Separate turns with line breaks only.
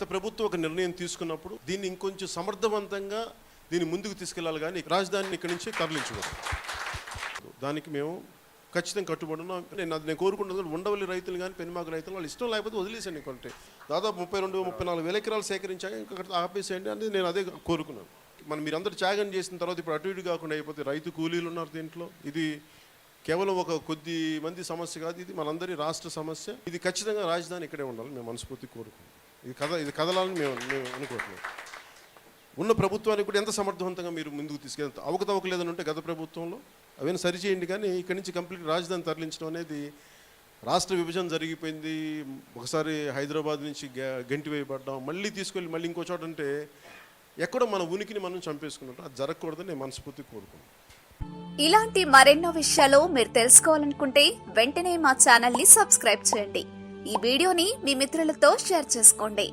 ప్రభుత్వం ఒక నిర్ణయం తీసుకున్నప్పుడు దీన్ని ఇంకొంచెం సమర్థవంతంగా దీన్ని ముందుకు తీసుకెళ్లాలి, కానీ రాజధానిని ఇక్కడి నుంచి తరలించకూడదు. దానికి మేము ఖచ్చితంగా కట్టుబడి ఉన్నాం. నేను కోరుకుంటున్నది ఉండవల్లి రైతులు కానీ పెనుమాక రైతులు వాళ్ళు ఇష్టం లేకపోతే వదిలేసండి. కొంటే దాదాపు 32-34 వేల ఎకరాలు సేకరించాక ఇంకా ఆపేసేయండి అనేది నేను అదే కోరుకున్నాను. మీరందరూ త్యాగం చేసిన తర్వాత ఇప్పుడు అటు ఇటు కాకుండా అయిపోతే రైతు కూలీలు ఉన్నారు దీంట్లో. ఇది కేవలం ఒక కొద్ది మంది సమస్య కాదు, ఇది మనందరి రాష్ట్ర సమస్య. ఇది ఖచ్చితంగా రాజధాని ఇక్కడే ఉండాలి మేము మనస్ఫూర్తి కోరుకుంటాం. ఇది కదలాలని మేము అనుకోవట్లేదు. ఉన్న ప్రభుత్వానికి కూడా ఎంత సమర్థవంతంగా మీరు ముందుకు తీసుకెళ్తారు. అవకతవకలేదని ఉంటే గత ప్రభుత్వంలో అవన్నీ సరిచేయండి, కానీ ఇక్కడి నుంచి కంప్లీట్ రాజధాని తరలించడం అనేది రాష్ట్ర విభజన జరిగిపోయింది. ఒకసారి హైదరాబాద్ నుంచి గంటి వేయబడ్డాం, మళ్ళీ తీసుకెళ్ళి మళ్ళీ ఇంకో చోట అంటే ఎక్కడో మన ఉనికిని మనం చంపేసుకున్నట్టు అది జరగకూడదని నేను మనస్ఫూర్తి కోరుకున్నాను.
ఇలాంటి మరెన్నో విషయాలు మీరు తెలుసుకోవాలనుకుంటే వెంటనే మా ఛానల్ ని సబ్స్క్రైబ్ చేయండి. ఈ వీడియోని మీ మిత్రులతో షేర్ చేసుకోండి.